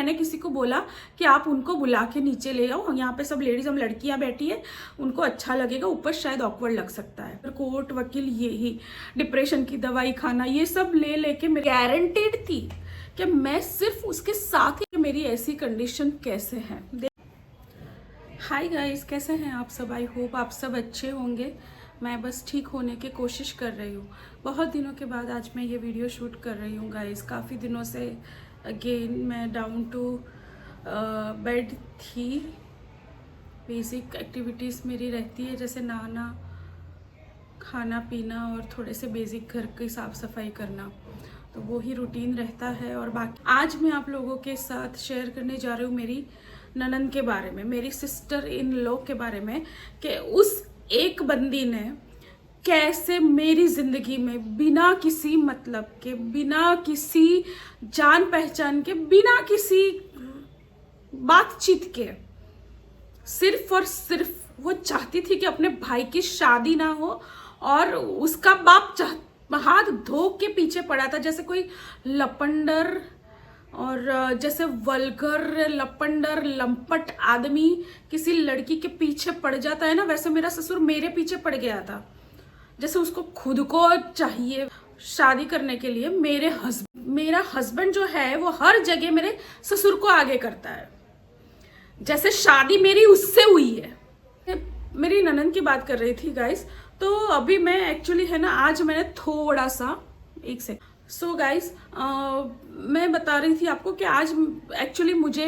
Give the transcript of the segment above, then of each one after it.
मैंने किसी को बोला कि आप उनको बुला के नीचे ले आओ, यहाँ पे सब लेडीज हम लड़कियां बैठी है, उनको अच्छा लगेगा, ऊपर शायद ऑकवर्ड लग सकता है। कोर्ट वकील यही डिप्रेशन की दवाई खाना ये सब ले लेके मैं गारंटीड थी कि मैं सिर्फ उसके साथ ही मेरी ऐसी कंडीशन कैसे है। हाय गाइस, कैसे हैं आप सब? आई होप आप सब अच्छे होंगे। मैं बस ठीक होने की कोशिश कर रही हूँ। बहुत दिनों के बाद आज मैं ये वीडियो शूट कर रही हूँ गाइस। काफ़ी दिनों से अगेन मैं डाउन टू बेड थी। बेसिक एक्टिविटीज़ मेरी रहती है जैसे नहाना, खाना पीना और थोड़े से बेसिक घर की साफ़ सफाई करना, तो वो ही रूटीन रहता है। और बाकी आज मैं आप लोगों के साथ शेयर करने जा रही हूँ मेरी ननंद के बारे में, मेरी सिस्टर इन लॉ के बारे में, कि उस एक बंदी ने कैसे मेरी ज़िंदगी में बिना किसी मतलब के, बिना किसी जान पहचान के, बिना किसी बातचीत के, सिर्फ और सिर्फ वो चाहती थी कि अपने भाई की शादी ना हो, और उसका बाप हाथ धो के पीछे पड़ा था जैसे कोई लपंडर और जैसे वल्गर लपंडर लंपट आदमी किसी लड़की के पीछे पड़ जाता है ना, वैसे मेरा ससुर मेरे पीछे पड़ गया था। जैसे उसको खुद को चाहिए शादी करने के लिए, मेरा हस्बैंड जो है वो हर जगह मेरे ससुर को आगे करता है, जैसे शादी मेरी उससे हुई है। मेरी ननंद की बात कर रही थी गाइस। तो अभी मैं एक्चुअली है ना, आज मैंने थोड़ा सा एक सेकंड सो गाइस, मैं बता रही थी आपको कि आज एक्चुअली मुझे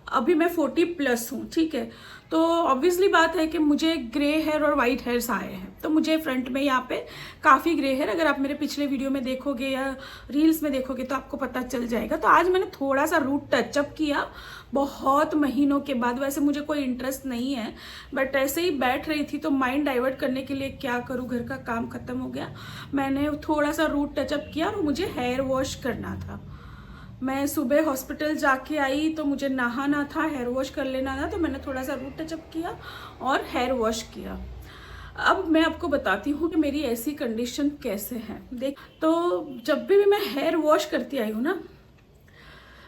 अभी मैं 40+ हूँ, ठीक है। तो ऑब्वियसली बात है कि मुझे ग्रे हेयर और वाइट हेयर्स आए हैं, तो मुझे फ्रंट में यहाँ पे काफ़ी ग्रे हेयर, अगर आप मेरे पिछले वीडियो में देखोगे या रील्स में देखोगे तो आपको पता चल जाएगा। तो आज मैंने थोड़ा सा रूट टचअप किया बहुत महीनों के बाद। वैसे मुझे कोई इंटरेस्ट नहीं है, बट ऐसे ही बैठ रही थी तो माइंड डाइवर्ट करने के लिए क्या करूँ, घर का काम खत्म हो गया, मैंने थोड़ा सा रूट टचअप किया और मुझे हेयर वॉश करना था। मैं सुबह हॉस्पिटल जाके आई तो मुझे नहाना था, हेयर वॉश कर लेना था, तो मैंने थोड़ा सा रूट टचअप किया और हेयर वॉश किया। अब मैं आपको बताती हूँ कि मेरी ऐसी कंडीशन कैसे है। देख, तो जब भी मैं हेयर वॉश करती आई हूँ ना,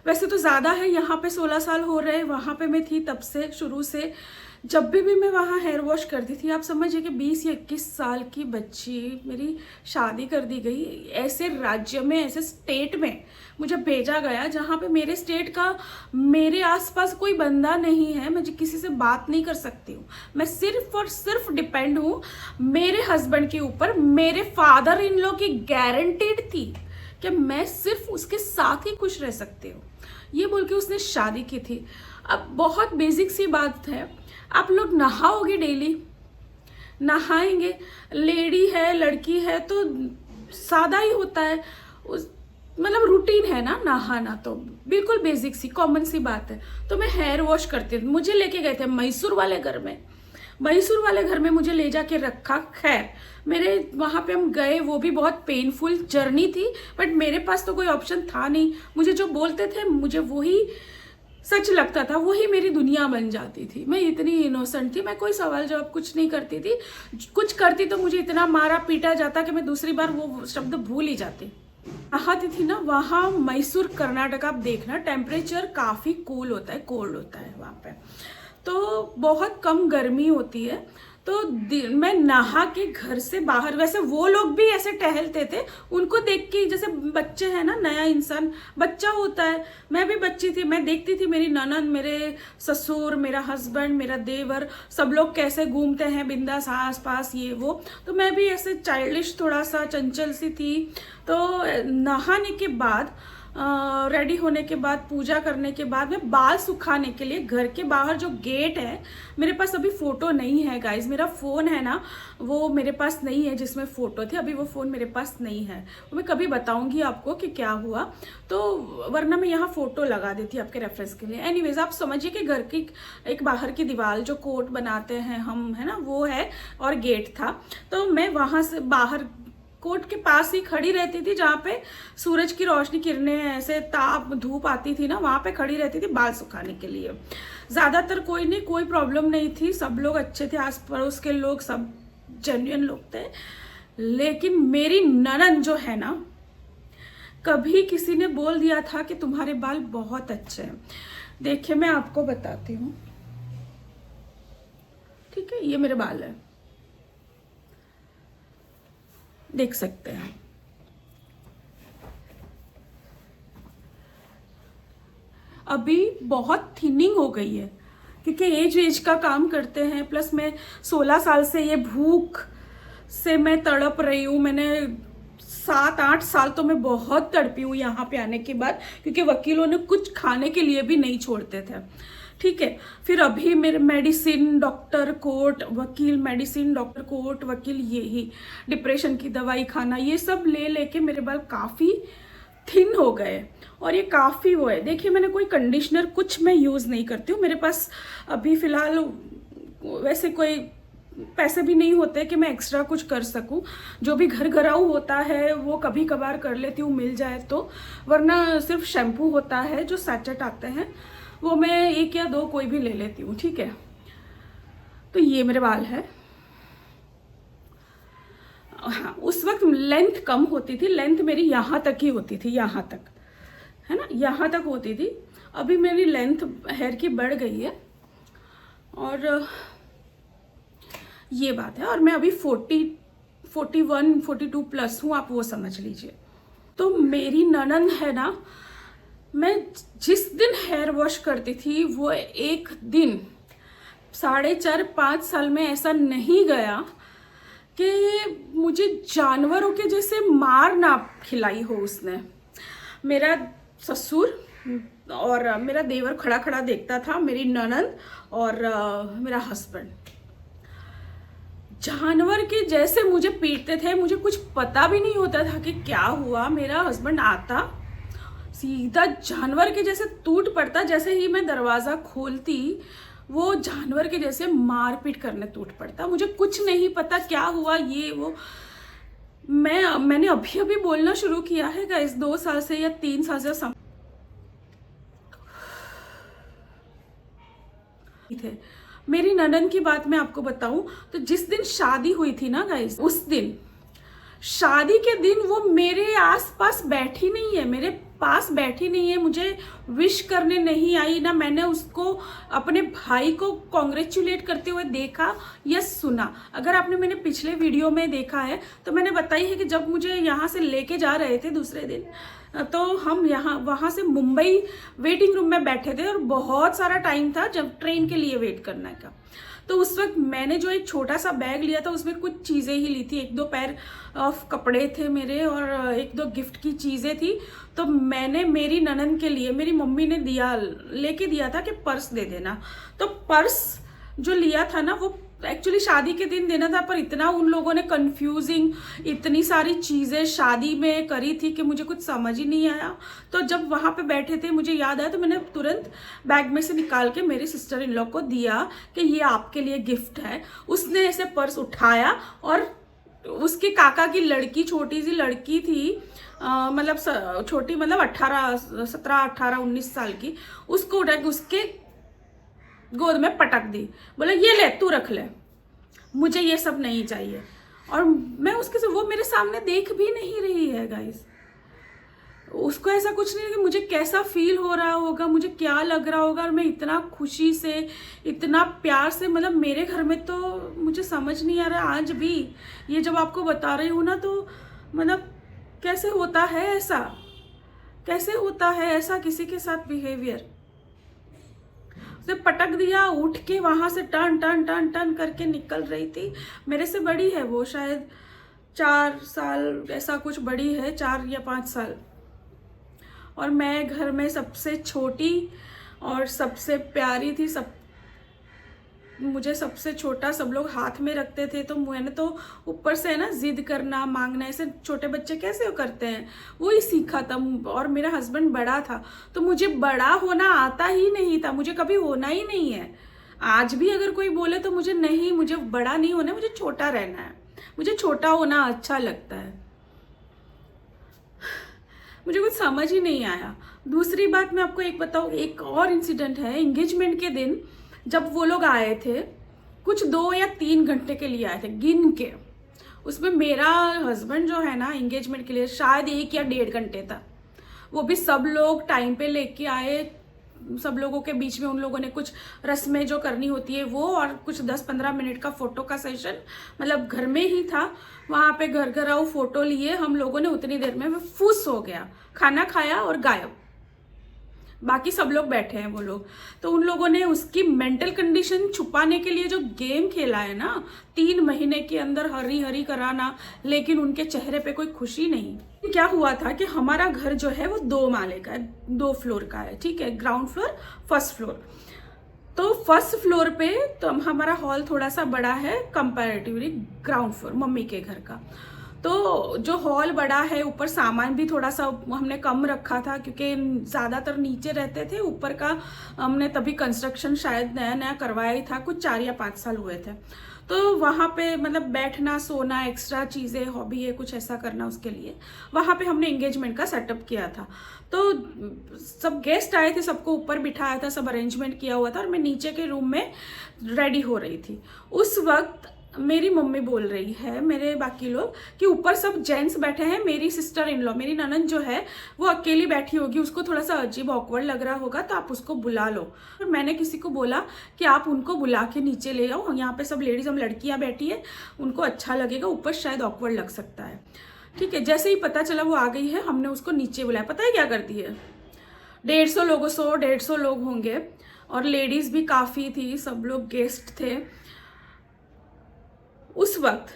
वैसे तो ज़्यादा है, यहाँ पे 16 साल हो रहे, वहाँ पे मैं थी तब से, शुरू से जब भी मैं वहाँ हेयर वॉश करती थी, आप समझिए कि 20 या 21 साल की बच्ची, मेरी शादी कर दी गई। ऐसे राज्य में, ऐसे स्टेट में मुझे भेजा गया जहाँ पे मेरे स्टेट का मेरे आसपास कोई बंदा नहीं है, मैं किसी से बात नहीं कर सकती हूँ। मैं सिर्फ और सिर्फ डिपेंड हूँ मेरे हस्बैंड के ऊपर। मेरे फादर इन लॉ की गारंटीड थी कि मैं सिर्फ उसके साथ ही खुश रह सकती हूँ, ये बोल के उसने शादी की थी। अब बहुत बेसिक सी बात है, आप लोग नहाओगे डेली, नहाएंगे, लेडी है लड़की है तो सादा ही होता है, उस मतलब रूटीन है ना नहाना, तो बिल्कुल बेसिक सी कॉमन सी बात है। तो मैं हेयर वॉश करती हूँ। मुझे लेके गए थे मैसूर वाले घर में, मैसूर वाले घर में मुझे ले जाके रखा। खैर मेरे वहाँ पे हम गए, वो भी बहुत पेनफुल जर्नी थी, बट मेरे पास तो कोई ऑप्शन था नहीं। मुझे जो बोलते थे मुझे वही सच लगता था, वही मेरी दुनिया बन जाती थी। मैं इतनी इनोसेंट थी, मैं कोई सवाल जवाब कुछ नहीं करती थी। कुछ करती तो मुझे इतना मारा पीटा जाता कि मैं दूसरी बार वो शब्द भूल ही जाती। नहाती थी ना वहाँ मैसूर कर्नाटक, आप देखना टेम्परेचर काफ़ी कूल होता है, कोल्ड होता है वहाँ पे, तो बहुत कम गर्मी होती है। तो मैं नहा के घर से बाहर, वैसे वो लोग भी ऐसे टहलते थे, उनको देख के जैसे बच्चे हैं ना, नया इंसान बच्चा होता है, मैं भी बच्ची थी। मैं देखती थी मेरी ननद, मेरे ससुर, मेरा हस्बैंड, मेरा देवर, सब लोग कैसे घूमते हैं बिंदास आस पास ये वो, तो मैं भी ऐसे चाइल्डिश थोड़ा सा चंचल सी थी। तो नहाने के बाद, रेडी होने के बाद, पूजा करने के बाद, मैं बाल सुखाने के लिए घर के बाहर जो गेट है, मेरे पास अभी फ़ोटो नहीं है गाइज, मेरा फ़ोन है ना वो मेरे पास नहीं है जिसमें फ़ोटो थी, अभी वो फ़ोन मेरे पास नहीं है, वो मैं कभी बताऊंगी आपको कि क्या हुआ, तो वरना मैं यहाँ फ़ोटो लगा देती आपके रेफरेंस के लिए। एनीवेज, आप समझिए कि घर की एक बाहर की दीवार जो कोट बनाते हैं हम, है ना, वो है, और गेट था। तो मैं वहाँ से बाहर कोर्ट के पास ही खड़ी रहती थी, जहाँ पे सूरज की रोशनी, किरणें, ऐसे ताप धूप आती थी ना, वहाँ पे खड़ी रहती थी बाल सुखाने के लिए। ज़्यादातर कोई नहीं, कोई प्रॉब्लम नहीं थी, सब लोग अच्छे थे, आस पड़ोस के लोग सब जेन्युइन लोग थे। लेकिन मेरी ननद जो है ना, कभी किसी ने बोल दिया था कि तुम्हारे बाल बहुत अच्छे हैं। देखिए मैं आपको बताती हूँ, ठीक है, ये मेरे बाल है, देख सकते हैं। अभी बहुत थिनिंग हो गई है क्योंकि एज का काम करते हैं, प्लस मैं 16 साल से ये भूख से मैं तड़प रही हूँ। मैंने 7-8 साल तो मैं बहुत तड़पी हूँ यहाँ पे आने के बाद, क्योंकि वकीलों ने कुछ खाने के लिए भी नहीं छोड़ते थे, ठीक है। फिर अभी मेरे मेडिसिन डॉक्टर कोर्ट वकील, मेडिसिन डॉक्टर कोर्ट वकील, यही डिप्रेशन की दवाई खाना, ये सब ले लेके मेरे बाल काफ़ी थिन हो गए और ये काफ़ी वो है। देखिए मैंने कोई कंडीशनर कुछ मैं यूज़ नहीं करती हूँ, मेरे पास अभी फ़िलहाल वैसे कोई पैसे भी नहीं होते कि मैं एक्स्ट्रा कुछ कर सकूं। जो भी घर घराऊ होता है वो कभी कभार कर लेती हूँ मिल जाए तो, वरना सिर्फ शैम्पू होता है जो सैचेट आते हैं वो मैं 1 या 2 कोई भी ले लेती हूँ, ठीक है। तो ये मेरे बाल है। हाँ, उस वक्त लेंथ कम होती थी, लेंथ मेरी यहाँ तक ही होती थी, यहाँ तक है ना, यहाँ तक होती थी। अभी मेरी लेंथ हेयर की बढ़ गई है और ये बात है। और मैं अभी 41-42 प्लस हूँ, आप वो समझ लीजिए। तो मेरी ननंद है ना, मैं जिस दिन हेयर वॉश करती थी वो एक दिन 4.5-5 साल में ऐसा नहीं गया कि मुझे जानवरों के जैसे मार ना खिलाई हो उसने। मेरा ससुर और मेरा देवर खड़ा खड़ा देखता था, मेरी ननंद और मेरा हस्बैंड जानवर के जैसे मुझे पीटते थे। मुझे कुछ पता भी नहीं होता था कि क्या हुआ। मेरा हस्बैंड आता सीधा जानवर के जैसे टूट पड़ता, जैसे ही मैं दरवाज़ा खोलती वो जानवर के जैसे मारपीट करने टूट पड़ता। मुझे कुछ नहीं पता क्या हुआ ये वो। मैंने अभी अभी बोलना शुरू किया है गाइस, 2 साल से या 3 साल से थे। मेरी ननद की बात मैं आपको बताऊं तो जिस दिन शादी हुई थी ना गाइस, उस दिन शादी के दिन वो मेरे आसपास बैठी नहीं है, मेरे पास बैठी नहीं है, मुझे विश करने नहीं आई ना। मैंने उसको अपने भाई को कॉन्ग्रेचुलेट करते हुए देखा या सुना। अगर आपने मैंने पिछले वीडियो में देखा है तो मैंने बताई है कि जब मुझे यहाँ से लेके जा रहे थे दूसरे दिन, तो हम वहाँ से मुंबई वेटिंग रूम में बैठे थे और बहुत सारा टाइम था जब ट्रेन के लिए वेट करने का। तो उस वक्त मैंने जो एक छोटा सा बैग लिया था उसमें कुछ चीज़ें ही ली थी, 1-2 पैर ऑफ कपड़े थे मेरे और 1-2 गिफ्ट की चीज़ें थी। तो मैंने मेरी ननद के लिए, मेरी मम्मी ने लेके दिया था कि पर्स दे देना। तो पर्स जो लिया था ना वो एक्चुअली शादी के दिन देना था, पर इतना उन लोगों ने कंफ्यूजिंग इतनी सारी चीज़ें शादी में करी थी कि मुझे कुछ समझ ही नहीं आया। तो जब वहाँ पे बैठे थे मुझे याद आया तो मैंने तुरंत बैग में से निकाल के मेरी सिस्टर इन लॉ को दिया कि ये आपके लिए गिफ्ट है। उसने ऐसे पर्स उठाया और उसके काका की लड़की, छोटी सी लड़की थी, मतलब छोटी, मतलब 17-18-19 साल की, उसको उठा के उसके गोद में पटक दी, बोला ये ले तू रख ले, मुझे ये सब नहीं चाहिए। और मैं उसके से, वो मेरे सामने देख भी नहीं रही है गाइस, उसको ऐसा कुछ नहीं कि मुझे कैसा फील हो रहा होगा, मुझे क्या लग रहा होगा। और मैं इतना खुशी से, इतना प्यार से, मतलब मेरे घर में तो मुझे समझ नहीं आ रहा आज भी ये जब आपको बता रही हूँ ना, तो मतलब कैसे होता है ऐसा, कैसे होता है ऐसा किसी के साथ बिहेवियर। उसने पटक दिया, उठ के वहां से टन टन टन टन करके निकल रही थी। मेरे से बड़ी है वो, शायद 4 साल ऐसा कुछ बड़ी है, 4 या 5 साल। और मैं घर में सबसे छोटी और सबसे प्यारी थी। मुझे सबसे छोटा सब लोग हाथ में रखते थे, तो मैंने तो ऊपर से है ना जिद करना, मांगना, ऐसे छोटे बच्चे कैसे करते हैं वो ही सीखा था। और मेरा हस्बैंड बड़ा था तो मुझे बड़ा होना आता ही नहीं था, मुझे कभी होना ही नहीं है। आज भी अगर कोई बोले तो मुझे बड़ा नहीं होना है, मुझे छोटा रहना है, मुझे छोटा होना अच्छा लगता है। मुझे कुछ समझ ही नहीं आया। दूसरी बात मैं आपको एक बताऊँ, एक और इंसिडेंट है। एंगेजमेंट के दिन जब वो लोग आए थे, कुछ 2 या 3 घंटे के लिए आए थे गिन के, उसमें मेरा हस्बैंड जो है ना एंगेजमेंट के लिए शायद 1 या 1.5 घंटे था, वो भी सब लोग टाइम पे लेके आए। सब लोगों के बीच में उन लोगों ने कुछ रस्में जो करनी होती है वो, और कुछ 10-15 मिनट का फोटो का सेशन, मतलब घर में ही था। वहाँ पे घर घर आओ फोटो लिए हम लोगों ने, उतनी देर में वो फुस हो गया, खाना खाया और गायब। बाकी सब लोग बैठे हैं वो लोग। तो उन लोगों ने उसकी मेंटल कंडीशन छुपाने के लिए जो गेम खेला है ना, 3 महीने के अंदर हरी हरी कराना, लेकिन उनके चेहरे पे कोई खुशी नहीं। क्या हुआ था कि हमारा घर जो है वो 2 माले का है, 2 फ्लोर का है, ठीक है, ग्राउंड फ्लोर, फर्स्ट फ्लोर। तो फर्स्ट फ्लोर पे तो हमारा हॉल थोड़ा सा बड़ा है कंपैरेटिवली ग्राउंड फ्लोर मम्मी के घर का। तो जो हॉल बड़ा है, ऊपर सामान भी थोड़ा सा हमने कम रखा था क्योंकि ज़्यादातर नीचे रहते थे, ऊपर का हमने तभी कंस्ट्रक्शन शायद नया नया करवाया ही था, कुछ 4 या 5 साल हुए थे। तो वहाँ पे मतलब बैठना सोना, एक्स्ट्रा चीज़ें, हॉबी है कुछ ऐसा करना, उसके लिए वहाँ पे हमने एंगेजमेंट का सेटअप किया था। तो सब गेस्ट आए थे, सबको ऊपर बिठाया था, सब अरेंजमेंट किया हुआ था, और मैं नीचे के रूम में रेडी हो रही थी। उस वक्त मेरी मम्मी बोल रही है, मेरे बाकी लोग, कि ऊपर सब जेंट्स बैठे हैं, मेरी सिस्टर इन लॉ, मेरी ननद जो है वो अकेली बैठी होगी, उसको थोड़ा सा अजीब ऑकवर्ड लग रहा होगा, तो आप उसको बुला लो। और मैंने किसी को बोला कि आप उनको बुला के नीचे ले आओ, यहाँ पे सब लेडीज, हम लड़कियां बैठी है, उनको अच्छा लगेगा, ऊपर शायद ऑकवर्ड लग सकता है, ठीक है। जैसे ही पता चला वो आ गई है, हमने उसको नीचे बुलाया। पता है क्या करती है, 150 लोग होंगे, और लेडीज भी काफ़ी थी, सब लोग गेस्ट थे। उस वक्त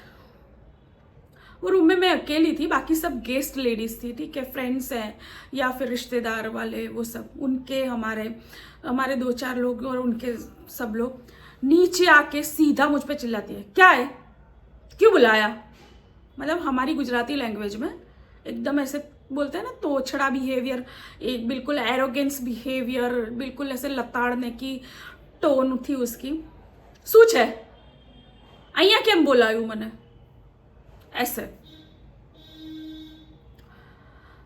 वो रूम में मैं अकेली थी, बाकी सब गेस्ट लेडीज थी, ठीक है, फ्रेंड्स हैं या फिर रिश्तेदार वाले, वो सब उनके हमारे 2-4 लोग और उनके सब लोग। नीचे आके सीधा मुझ पे चिल्लाती है, क्या है, क्यों बुलाया, मतलब हमारी गुजराती लैंग्वेज में एकदम ऐसे बोलते हैं ना, तोछड़ा बिहेवियर, एक बिल्कुल एरोगेंस बिहेवियर, बिल्कुल ऐसे लताड़ने की टोन थी उसकी। सूच है अहिया केम बोलायू मैंने, ऐसे।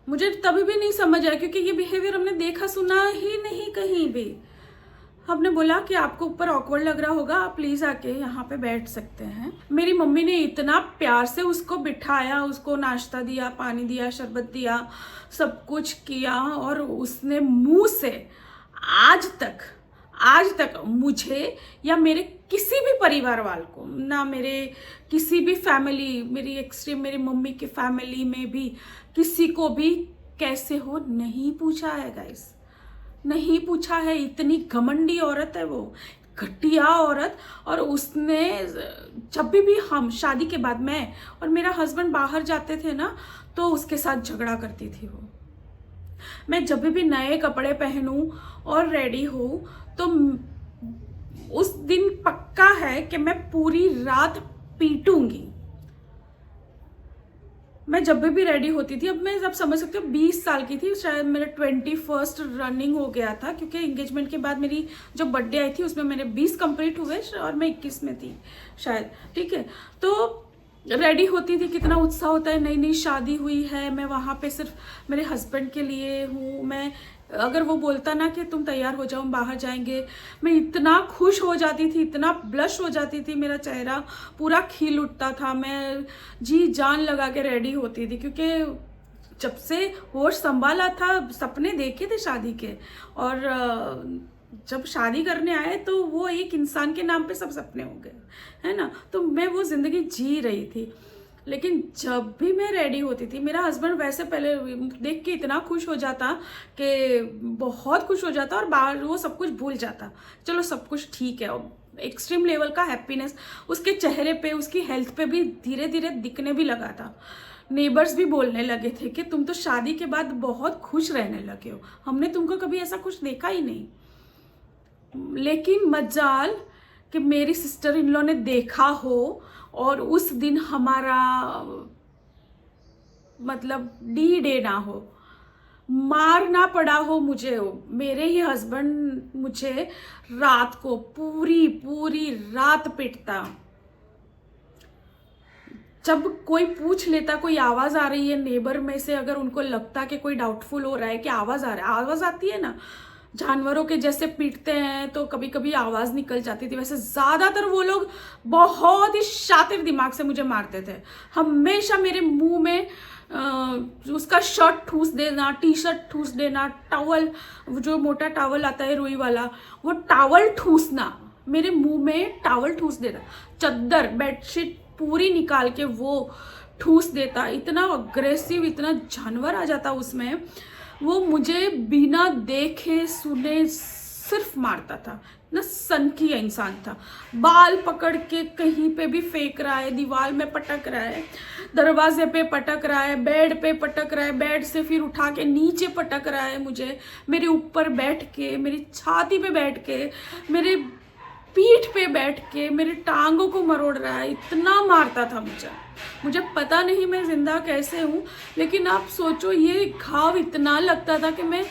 मुझे तभी भी नहीं समझ आया क्योंकि ये बिहेवियर हमने देखा सुना ही नहीं कहीं भी। हमने बोला कि आपको ऊपर ऑकवर्ड लग रहा होगा, आप प्लीज आके यहाँ पे बैठ सकते हैं। मेरी मम्मी ने इतना प्यार से उसको बिठाया, उसको नाश्ता दिया, पानी दिया, शरबत दिया, सब कुछ किया, और उसने मुंह से आज तक मुझे या मेरे किसी भी परिवार वाल को, ना मेरे किसी भी फैमिली, मेरी मम्मी की फैमिली में भी किसी को भी कैसे हो नहीं पूछा है गाइस, नहीं पूछा है। इतनी घमंडी औरत है वो, घटिया औरत। और उसने जब भी हम शादी के बाद मैं और मेरा हस्बैंड बाहर जाते थे ना, तो उसके साथ झगड़ा करती थी वो। मैं जब भी नए कपड़े पहनूं और रेडी हो, तो उस दिन पक्का है कि मैं पूरी रात पीटूंगी। मैं जब भी रेडी होती थी, अब मैं जब समझ सकती हूँ 20 साल की थी शायद, मेरा 21st रनिंग हो गया था, क्योंकि एंगेजमेंट के बाद मेरी जो बर्थडे आई थी उसमें मेरे 20 कंप्लीट हुए और मैं 21 में थी शायद, ठीक है। तो रेडी होती थी, कितना उत्साह होता है, नई नई शादी हुई है, मैं वहाँ पे सिर्फ मेरे हस्बैंड के लिए हूँ। मैं अगर वो बोलता ना कि तुम तैयार हो जाओ, हम बाहर जाएंगे, मैं इतना खुश हो जाती थी, इतना ब्लश हो जाती थी, मेरा चेहरा पूरा खिल उठता था, मैं जी जान लगा के रेडी होती थी। क्योंकि जब से होश संभाला था, सपने देखे थे शादी के, और जब शादी करने आए तो वो एक इंसान के नाम पे सब सपने हो गए, है ना। तो मैं वो जिंदगी जी रही थी। लेकिन जब भी मैं रेडी होती थी, मेरा हस्बैंड वैसे पहले देख के इतना खुश हो जाता कि बहुत खुश हो जाता, और बाहर वो सब कुछ भूल जाता, चलो सब कुछ ठीक है। एक्सट्रीम लेवल का हैप्पीनेस उसके चेहरे पे, उसकी हेल्थ पे भी धीरे धीरे दिखने भी लगा था। नेबर्स भी बोलने लगे थे कि तुम तो शादी के बाद बहुत खुश रहने लगे हो, हमने तुमको कभी ऐसा कुछ देखा ही नहीं। लेकिन मजाल कि मेरी सिस्टर इन लॉ ने देखा हो, और उस दिन हमारा मतलब D-Day ना हो, मार ना पड़ा हो मुझे, मेरे ही हस्बैंड मुझे रात को पूरी रात पिटता। जब कोई पूछ लेता, कोई आवाज आ रही है नेबर में से, अगर उनको लगता कि कोई डाउटफुल हो रहा है कि आवाज आ रहा है, आवाज आती है ना, जानवरों के जैसे पीटते हैं तो कभी कभी आवाज़ निकल जाती थी, वैसे ज़्यादातर वो लोग बहुत ही शातिर दिमाग से मुझे मारते थे। हमेशा मेरे मुंह में उसका शर्ट ठूस देना, टी शर्ट ठूस देना, टॉवल, जो मोटा टॉवल आता है रुई वाला, वो टॉवल ठूसना, मेरे मुंह में टॉवल ठूस देना, चद्दर बेडशीट पूरी निकाल के वो ठूस देता। इतना अग्रेसिव, इतना जानवर आ जाता उसमें। वो मुझे बिना देखे सुने सिर्फ मारता था। ना सनकी इंसान था। बाल पकड़ के कहीं पे भी फेंक रहा है, दीवार में पटक रहा है, दरवाजे पे पटक रहा है, बेड पे पटक रहा है, बेड से फिर उठा के नीचे पटक रहा है मुझे, मेरे ऊपर बैठ के, मेरी छाती पे बैठ के, मेरे पीठ पे बैठ के मेरे टांगों को मरोड़ रहा है। इतना मारता था मुझे पता नहीं मैं जिंदा कैसे हूँ। लेकिन आप सोचो, ये घाव इतना लगता था कि मैं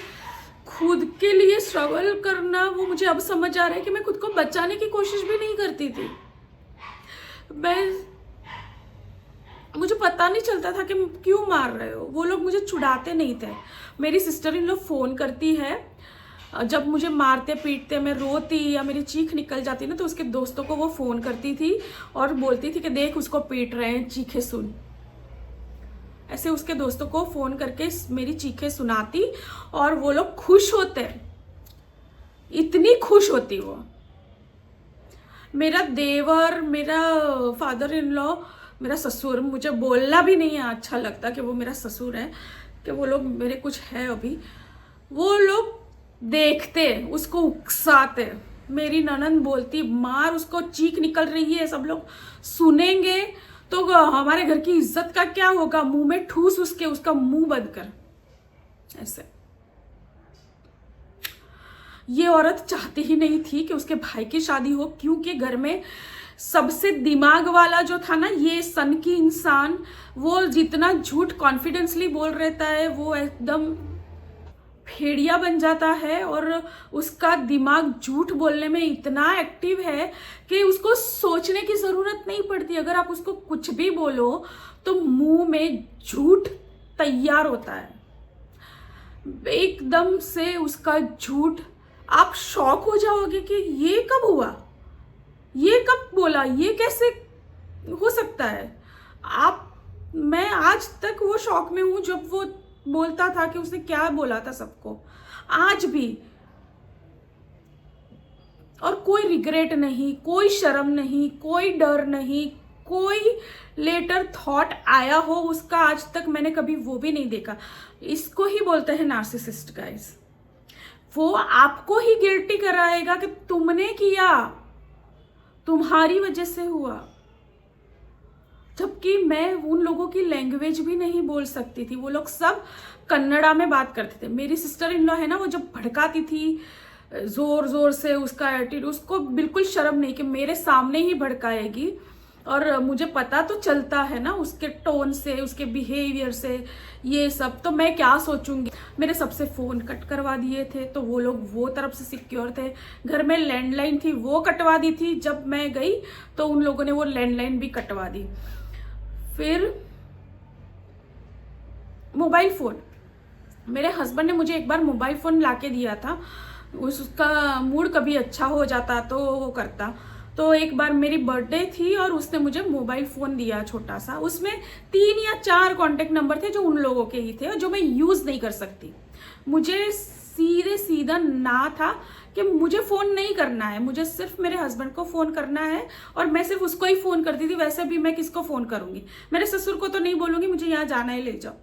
खुद के लिए स्ट्रगल करना, वो मुझे अब समझ आ रहा है कि मैं खुद को बचाने की कोशिश भी नहीं करती थी। मुझे पता नहीं चलता था कि क्यों मार रहे हो। वो लोग मुझे छुड़ाते नहीं थे। मेरी सिस्टर इन लोग फ़ोन करती है, जब मुझे मारते पीटते मैं रोती या मेरी चीख निकल जाती ना, तो उसके दोस्तों को वो फ़ोन करती थी और बोलती थी कि देख उसको पीट रहे हैं, चीखें सुन। ऐसे उसके दोस्तों को फ़ोन करके मेरी चीखें सुनाती और वो लोग खुश होते, इतनी खुश होती वो। मेरा देवर, मेरा फादर इन लॉ, मेरा ससुर, मुझे बोलना भी नहीं अच्छा लगता कि वो मेरा ससुर है, कि वो लोग मेरे कुछ है अभी, वो लोग देखते उसको उकसाते। मेरी ननंद बोलती मार उसको, चीख निकल रही है, सब लोग सुनेंगे तो हमारे घर की इज्जत का क्या होगा, मुंह में ठूस उसके, उसका मुंह बंद कर। ऐसे ये औरत चाहती ही नहीं थी कि उसके भाई की शादी हो, क्योंकि घर में सबसे दिमाग वाला जो था ना, ये सन की इंसान, वो जितना झूठ कॉन्फिडेंसली बोल रहता है, वो एकदम भेड़िया बन जाता है। और उसका दिमाग झूठ बोलने में इतना एक्टिव है कि उसको सोचने की जरूरत नहीं पड़ती। अगर आप उसको कुछ भी बोलो तो मुंह में झूठ तैयार होता है, एकदम से उसका झूठ। आप शॉक हो जाओगे कि ये कब हुआ, ये कब बोला, ये कैसे हो सकता है। मैं आज तक वो शॉक में हूं जब वो बोलता था कि उसने क्या बोला था सबको, आज भी। और कोई रिग्रेट नहीं, कोई शर्म नहीं, कोई डर नहीं, कोई लेटर थॉट आया हो उसका, आज तक मैंने कभी वो भी नहीं देखा। इसको ही बोलते हैं नार्सिसिस्ट गाइस। वो आपको ही गिल्टी कराएगा कि तुमने किया, तुम्हारी वजह से हुआ। जबकि मैं उन लोगों की लैंग्वेज भी नहीं बोल सकती थी। वो लोग सब कन्नड़ा में बात करते थे। मेरी सिस्टर इन लॉ है ना, वो जब भड़काती थी जोर जोर से, उसका एटीट्यूड, उसको बिल्कुल शर्म नहीं कि मेरे सामने ही भड़काएगी। और मुझे पता तो चलता है ना उसके टोन से, उसके बिहेवियर से, ये सब। तो मैं क्या सोचूंगी। मेरे सबसे फ़ोन कट करवा दिए थे, तो वो लोग वो तरफ से सिक्योर थे। घर में लैंडलाइन थी, वो कटवा दी थी। जब मैं गई तो उन लोगों ने वो लैंडलाइन भी कटवा दी। फिर मोबाइल फ़ोन, मेरे हस्बैंड ने मुझे एक बार मोबाइल फ़ोन लाके दिया था। उसका मूड कभी अच्छा हो जाता तो वो करता। तो एक बार मेरी बर्थडे थी और उसने मुझे मोबाइल फ़ोन दिया छोटा सा। उसमें 3 या 4 कॉन्टेक्ट नंबर थे जो उन लोगों के ही थे और जो मैं यूज़ नहीं कर सकती। मुझे सीधा ना था कि मुझे फ़ोन नहीं करना है, मुझे सिर्फ मेरे हस्बैंड को फ़ोन करना है। और मैं सिर्फ उसको ही फ़ोन करती थी। वैसे भी मैं किसको फ़ोन करूँगी, मेरे ससुर को तो नहीं बोलूँगी मुझे यहाँ जाना है ले जाओ,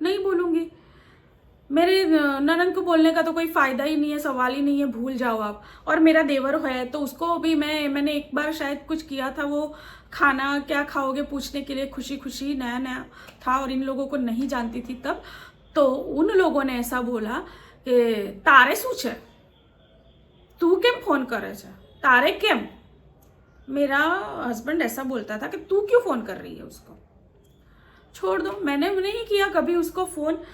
नहीं बोलूँगी। मेरे ननद को बोलने का तो कोई फ़ायदा ही नहीं है, सवाल ही नहीं है, भूल जाओ आप। और मेरा देवर है तो उसको भी मैंने एक बार शायद कुछ किया था, वो खाना क्या खाओगे पूछने के लिए, खुशी खुशी, नया नया था और इन लोगों को नहीं जानती थी तब। तो उन लोगों ने ऐसा बोला कि तारे शू छे, तू केम फोन करे छे, तारे केम। मेरा हस्बैंड ऐसा बोलता था कि तू क्यों फ़ोन कर रही है उसको, छोड़ दो। मैंने नहीं किया कभी उसको फ़ोन।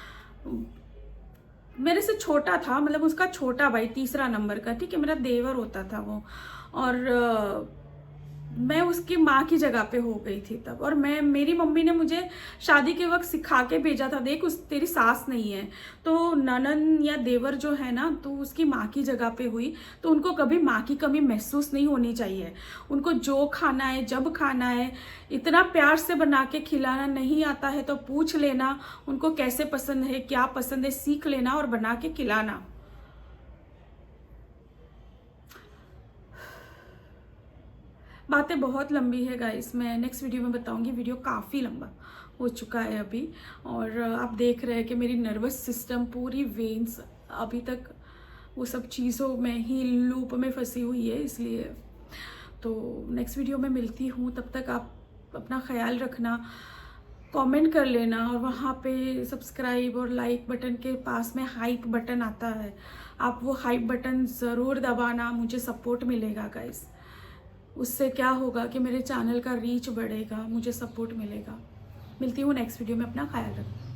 मेरे से छोटा था, मतलब उसका छोटा भाई, तीसरा नंबर का, ठीक है, मेरा देवर होता था वो। और मैं उसकी माँ की जगह पे हो गई थी तब। और मेरी मम्मी ने मुझे शादी के वक्त सिखा के भेजा था, देख उस तेरी सास नहीं है तो ननन या देवर जो है ना, तो उसकी माँ की जगह पे हुई, तो उनको कभी माँ की कमी महसूस नहीं होनी चाहिए। उनको जो खाना है जब खाना है, इतना प्यार से बना के खिलाना, नहीं आता है तो पूछ लेना उनको कैसे पसंद है, क्या पसंद है, सीख लेना और बना के खिलाना। बातें बहुत लंबी है गाइस, मैं नेक्स्ट वीडियो में बताऊंगी। वीडियो काफ़ी लंबा हो चुका है अभी, और आप देख रहे हैं कि मेरी नर्वस सिस्टम पूरी वेन्स अभी तक वो सब चीज़ों में ही लूप में फंसी हुई है, इसलिए। तो नेक्स्ट वीडियो में मिलती हूँ, तब तक आप अपना ख्याल रखना, कमेंट कर लेना, और वहाँ पे सब्सक्राइब और लाइक बटन के पास में हाइप बटन आता है, आप वो हाइप बटन ज़रूर दबाना, मुझे सपोर्ट मिलेगा गाइस। उससे क्या होगा कि मेरे चैनल का रीच बढ़ेगा, मुझे सपोर्ट मिलेगा। मिलती हूँ नेक्स्ट वीडियो में, अपना ख्याल रखना।